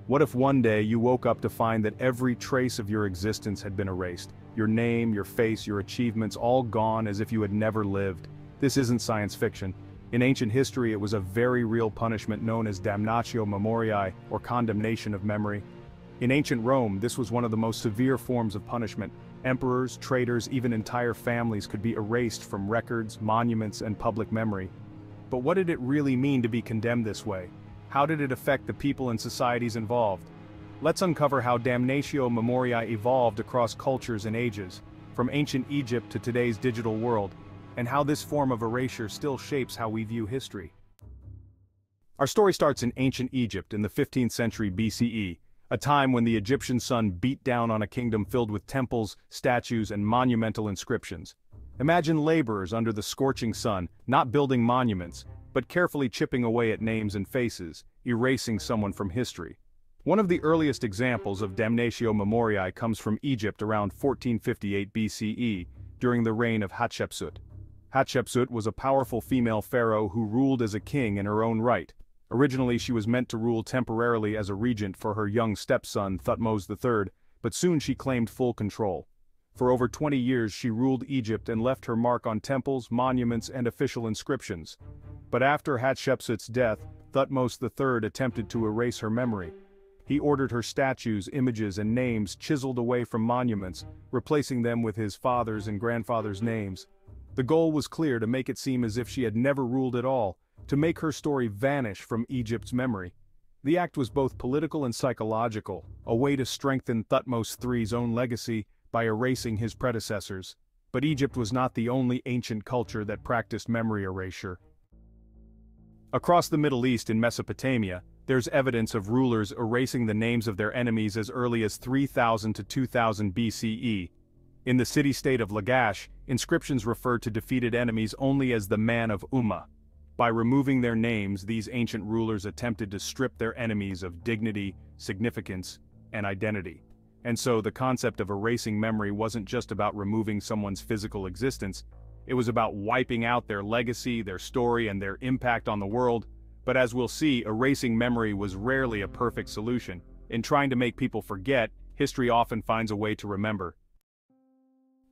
What if one day you woke up to find that every trace of your existence had been erased? Your name, your face, your achievements, all gone as if you had never lived. This isn't science fiction. In ancient history, it was a very real punishment known as Damnatio Memoriae, or condemnation of memory. In ancient Rome, this was one of the most severe forms of punishment. Emperors, traitors, even entire families could be erased from records, monuments, and public memory. But what did it really mean to be condemned this way? How did it affect the people and societies involved? Let's uncover how Damnatio Memoriae evolved across cultures and ages, from ancient Egypt to today's digital world, and how this form of erasure still shapes how we view history. Our story starts in ancient Egypt in the 15th century BCE, a time when the Egyptian sun beat down on a kingdom filled with temples, statues, and monumental inscriptions. Imagine laborers under the scorching sun, not building monuments, but carefully chipping away at names and faces, erasing someone from history. One of the earliest examples of Damnatio Memoriae comes from Egypt around 1458 BCE, during the reign of Hatshepsut. Hatshepsut was a powerful female pharaoh who ruled as a king in her own right. Originally she was meant to rule temporarily as a regent for her young stepson Thutmose III, but soon she claimed full control. For over 20 years she ruled Egypt and left her mark on temples, monuments, and official inscriptions. But after Hatshepsut's death, Thutmose III attempted to erase her memory. He ordered her statues, images, and names chiseled away from monuments, replacing them with his father's and grandfather's names. The goal was clear: to make it seem as if she had never ruled at all, to make her story vanish from Egypt's memory. The act was both political and psychological, a way to strengthen Thutmose III's own legacy by erasing his predecessors. But Egypt was not the only ancient culture that practiced memory erasure. Across the Middle East in Mesopotamia, there's evidence of rulers erasing the names of their enemies as early as 3000 to 2000 BCE. In the city-state of Lagash, inscriptions refer to defeated enemies only as the Man of Umma. By removing their names, these ancient rulers attempted to strip their enemies of dignity, significance, and identity. And so the concept of erasing memory wasn't just about removing someone's physical existence. It was about wiping out their legacy, their story, and their impact on the world. But as we'll see, erasing memory was rarely a perfect solution. In trying to make people forget, history often finds a way to remember.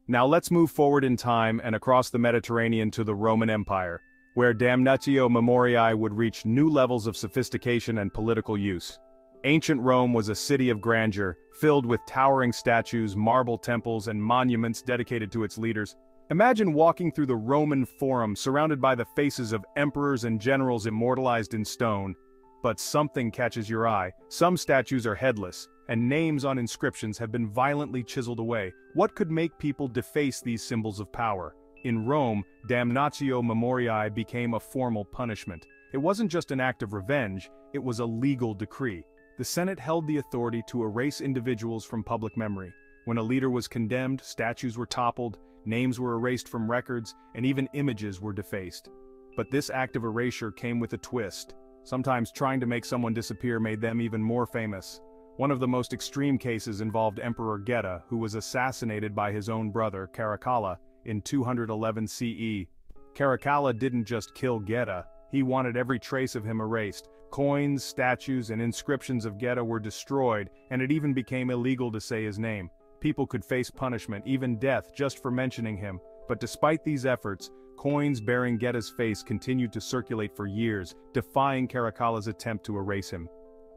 Now let's move forward in time and across the Mediterranean to the Roman Empire, where Damnatio Memoriae would reach new levels of sophistication and political use. Ancient Rome was a city of grandeur, filled with towering statues, marble temples, and monuments dedicated to its leaders. Imagine walking through the Roman Forum surrounded by the faces of emperors and generals immortalized in stone. But something catches your eye. Some statues are headless, and names on inscriptions have been violently chiseled away. What could make people deface these symbols of power? In Rome, Damnatio Memoriae became a formal punishment. It wasn't just an act of revenge, it was a legal decree. The Senate held the authority to erase individuals from public memory. When a leader was condemned, statues were toppled, names were erased from records, and even images were defaced. But this act of erasure came with a twist. Sometimes trying to make someone disappear made them even more famous. One of the most extreme cases involved Emperor Geta, who was assassinated by his own brother, Caracalla, in 211 CE. Caracalla didn't just kill Geta, he wanted every trace of him erased. Coins, statues, and inscriptions of Geta were destroyed, and it even became illegal to say his name. People could face punishment, even death, just for mentioning him. But despite these efforts, coins bearing Geta's face continued to circulate for years, defying Caracalla's attempt to erase him.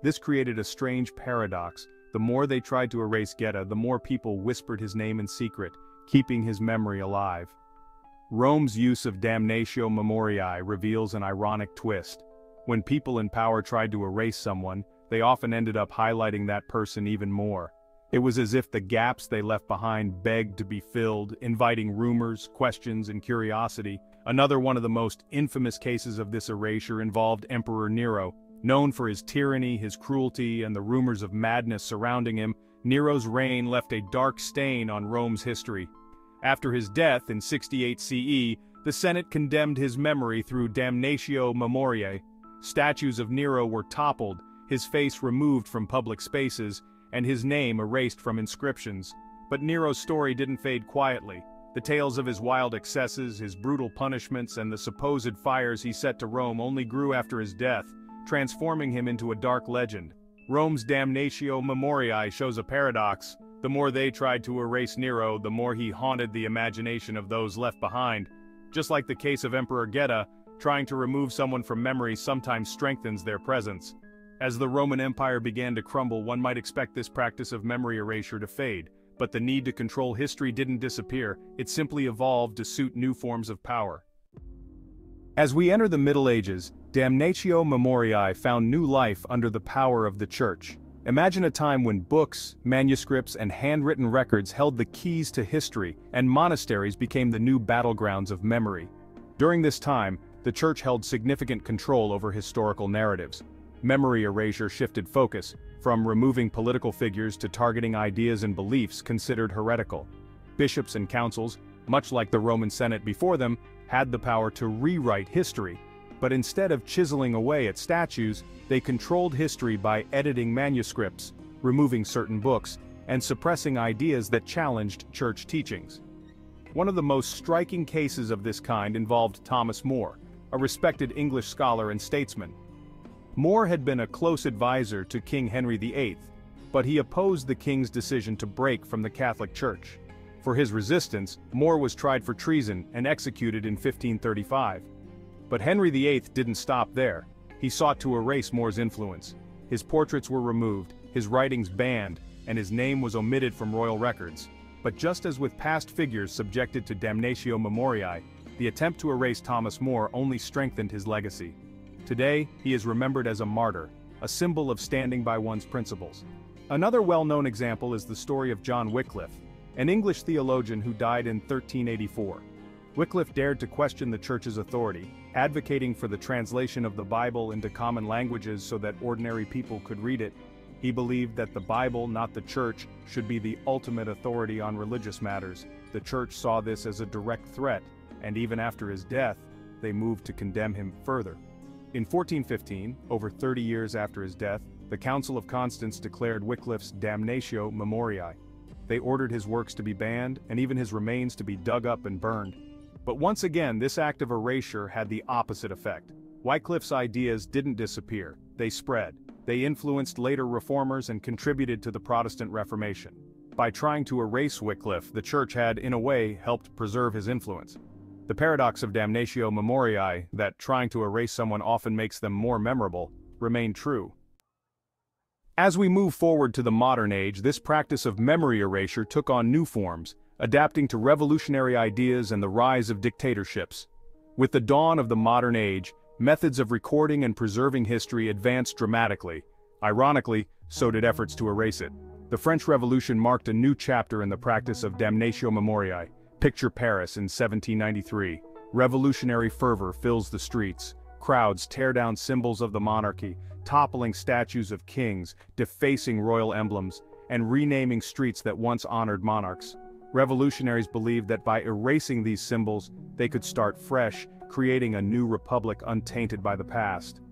This created a strange paradox. The more they tried to erase Geta, the more people whispered his name in secret, keeping his memory alive. Rome's use of Damnatio Memoriae reveals an ironic twist. When people in power tried to erase someone, they often ended up highlighting that person even more. It was as if the gaps they left behind begged to be filled, inviting rumors, questions, and curiosity. Another one of the most infamous cases of this erasure involved Emperor Nero. Known for his tyranny, his cruelty, and the rumors of madness surrounding him, Nero's reign left a dark stain on Rome's history. After his death in 68 CE, the Senate condemned his memory through Damnatio Memoriae. Statues of Nero were toppled, his face removed from public spaces, and his name erased from inscriptions. But Nero's story didn't fade quietly. The tales of his wild excesses, his brutal punishments, and the supposed fires he set to Rome only grew after his death, transforming him into a dark legend. Rome's Damnatio Memoriae shows a paradox. The more they tried to erase Nero, the more he haunted the imagination of those left behind. Just like the case of Emperor Geta, trying to remove someone from memory sometimes strengthens their presence. As the Roman Empire began to crumble, one might expect this practice of memory erasure to fade. But the need to control history didn't disappear, it simply evolved to suit new forms of power. As we enter the Middle Ages, Damnatio Memoriae found new life under the power of the Church. Imagine a time when books, manuscripts, and handwritten records held the keys to history, and monasteries became the new battlegrounds of memory. During this time, the Church held significant control over historical narratives. Memory erasure shifted focus, from removing political figures to targeting ideas and beliefs considered heretical. Bishops and councils, much like the Roman Senate before them, had the power to rewrite history. But instead of chiseling away at statues, they controlled history by editing manuscripts, removing certain books, and suppressing ideas that challenged church teachings. One of the most striking cases of this kind involved Thomas More, a respected English scholar and statesman. More had been a close advisor to King Henry VIII, but he opposed the king's decision to break from the Catholic Church. For his resistance, More was tried for treason and executed in 1535. But Henry VIII didn't stop there. He sought to erase More's influence. His portraits were removed, his writings banned, and his name was omitted from royal records. But just as with past figures subjected to Damnatio Memoriae, the attempt to erase Thomas More only strengthened his legacy. Today, he is remembered as a martyr, a symbol of standing by one's principles. Another well-known example is the story of John Wycliffe, an English theologian who died in 1384. Wycliffe dared to question the Church's authority, advocating for the translation of the Bible into common languages so that ordinary people could read it. He believed that the Bible, not the Church, should be the ultimate authority on religious matters. The Church saw this as a direct threat, and even after his death, they moved to condemn him further. In 1415, over 30 years after his death, the Council of Constance declared Wycliffe's Damnatio Memoriae. They ordered his works to be banned, and even his remains to be dug up and burned. But once again, this act of erasure had the opposite effect. Wycliffe's ideas didn't disappear, they spread. They influenced later reformers and contributed to the Protestant Reformation. By trying to erase Wycliffe, the Church had, in a way, helped preserve his influence. The paradox of Damnatio Memoriae, that trying to erase someone often makes them more memorable, remained true. As we move forward to the modern age, this practice of memory erasure took on new forms, adapting to revolutionary ideas and the rise of dictatorships. With the dawn of the modern age, methods of recording and preserving history advanced dramatically. Ironically, so did efforts to erase it. The French Revolution marked a new chapter in the practice of Damnatio Memoriae. Picture Paris in 1793. Revolutionary fervor fills the streets. Crowds tear down symbols of the monarchy, toppling statues of kings, defacing royal emblems, and renaming streets that once honored monarchs. Revolutionaries believed that by erasing these symbols, they could start fresh, creating a new republic untainted by the past.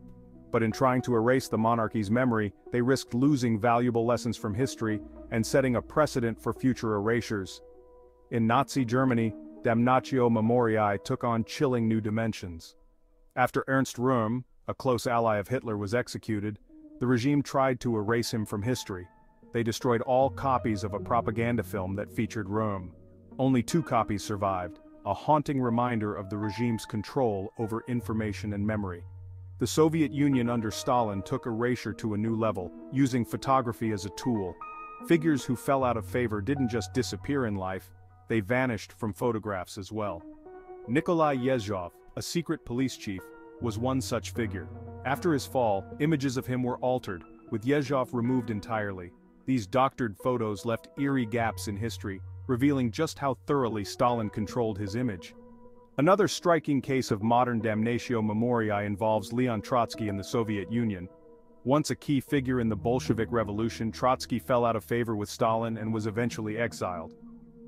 But in trying to erase the monarchy's memory, they risked losing valuable lessons from history and setting a precedent for future erasures. In Nazi Germany, Damnatio Memoriae took on chilling new dimensions. After Ernst Röhm, a close ally of Hitler, was executed, the regime tried to erase him from history. They destroyed all copies of a propaganda film that featured Röhm. Only 2 copies survived, a haunting reminder of the regime's control over information and memory. The Soviet Union under Stalin took erasure to a new level, using photography as a tool. Figures who fell out of favor didn't just disappear in life, they vanished from photographs as well. Nikolai Yezhov, a secret police chief, was one such figure. After his fall, images of him were altered, with Yezhov removed entirely. These doctored photos left eerie gaps in history, revealing just how thoroughly Stalin controlled his image. Another striking case of modern Damnatio Memoriae involves Leon Trotsky in the Soviet Union. Once a key figure in the Bolshevik Revolution, Trotsky fell out of favor with Stalin and was eventually exiled.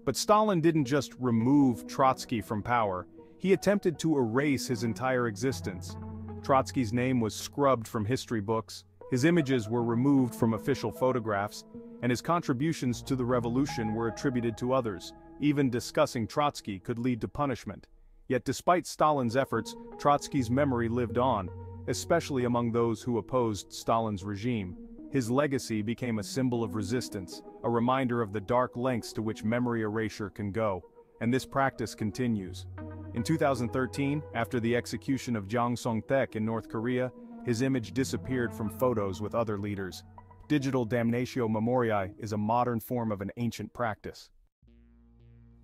But Stalin didn't just remove Trotsky from power, he attempted to erase his entire existence. Trotsky's name was scrubbed from history books, his images were removed from official photographs, and his contributions to the revolution were attributed to others. Even discussing Trotsky could lead to punishment. Yet despite Stalin's efforts, Trotsky's memory lived on, especially among those who opposed Stalin's regime. His legacy became a symbol of resistance, a reminder of the dark lengths to which memory erasure can go, and this practice continues. In 2013, after the execution of Jang Song-taek in North Korea, his image disappeared from photos with other leaders. Digital Damnatio Memoriae is a modern form of an ancient practice.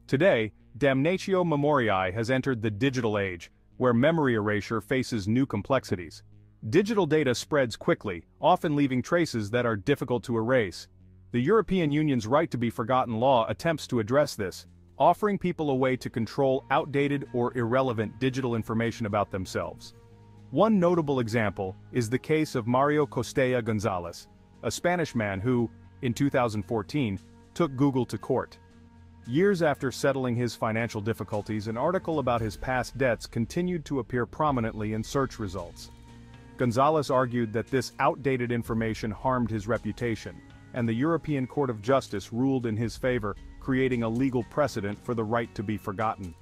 Today, Damnatio Memoriae has entered the digital age, where memory erasure faces new complexities. Digital data spreads quickly, often leaving traces that are difficult to erase. The European Union's Right to be Forgotten law attempts to address this, offering people a way to control outdated or irrelevant digital information about themselves. One notable example is the case of Mario Costella Gonzalez, a Spanish man who, in 2014, took Google to court. Years after settling his financial difficulties, an article about his past debts continued to appear prominently in search results. Gonzalez argued that this outdated information harmed his reputation, and the European Court of Justice ruled in his favor, creating a legal precedent for the right to be forgotten.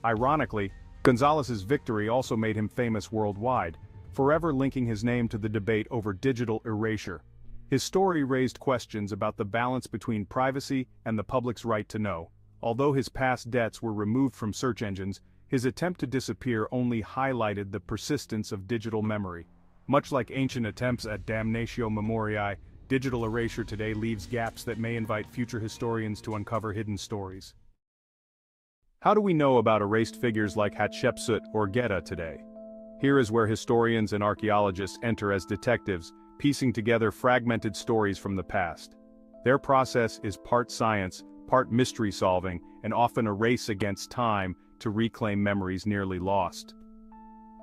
Ironically, Gonzalez's victory also made him famous worldwide, forever linking his name to the debate over digital erasure. His story raised questions about the balance between privacy and the public's right to know. Although his past debts were removed from search engines, his attempt to disappear only highlighted the persistence of digital memory. Much like ancient attempts at damnatio memoriae, digital erasure today leaves gaps that may invite future historians to uncover hidden stories. How do we know about erased figures like Hatshepsut or Geta today? Here is where historians and archaeologists enter as detectives, piecing together fragmented stories from the past. Their process is part science, part mystery solving, and often a race against time to reclaim memories nearly lost.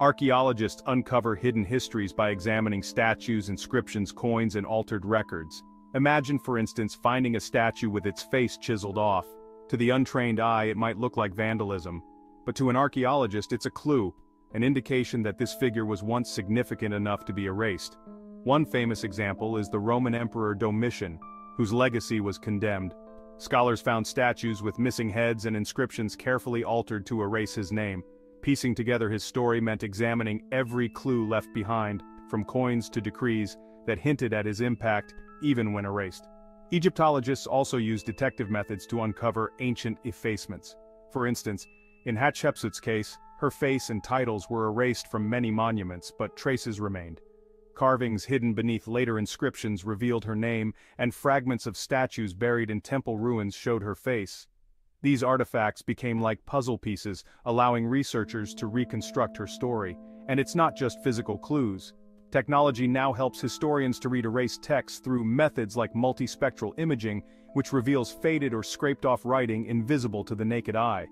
Archaeologists uncover hidden histories by examining statues, inscriptions, coins, and altered records. Imagine, for instance, finding a statue with its face chiseled off. To the untrained eye, it might look like vandalism, but to an archaeologist, it's a clue, an indication that this figure was once significant enough to be erased. One famous example is the Roman Emperor Domitian, whose legacy was condemned. Scholars found statues with missing heads and inscriptions carefully altered to erase his name. Piecing together his story meant examining every clue left behind, from coins to decrees, that hinted at his impact, even when erased. Egyptologists also used detective methods to uncover ancient effacements. For instance, in Hatshepsut's case, her face and titles were erased from many monuments, but traces remained. Carvings hidden beneath later inscriptions revealed her name, and fragments of statues buried in temple ruins showed her face. These artifacts became like puzzle pieces, allowing researchers to reconstruct her story. And it's not just physical clues. Technology now helps historians to read erased texts through methods like multispectral imaging, which reveals faded or scraped-off writing invisible to the naked eye.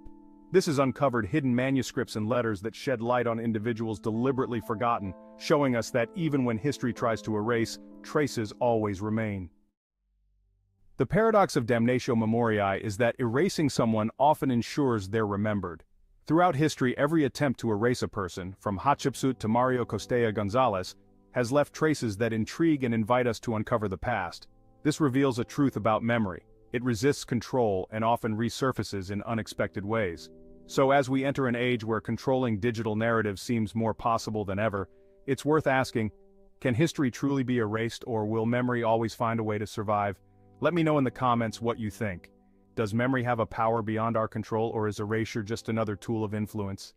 This has uncovered hidden manuscripts and letters that shed light on individuals deliberately forgotten, showing us that even when history tries to erase, traces always remain. The paradox of damnatio memoriae is that erasing someone often ensures they're remembered. Throughout history, every attempt to erase a person, from Hatshepsut to Mario Costella Gonzalez, has left traces that intrigue and invite us to uncover the past. This reveals a truth about memory. It resists control and often resurfaces in unexpected ways. So as we enter an age where controlling digital narratives seems more possible than ever, it's worth asking, can history truly be erased, or will memory always find a way to survive? Let me know in the comments what you think. Does memory have a power beyond our control, or is erasure just another tool of influence?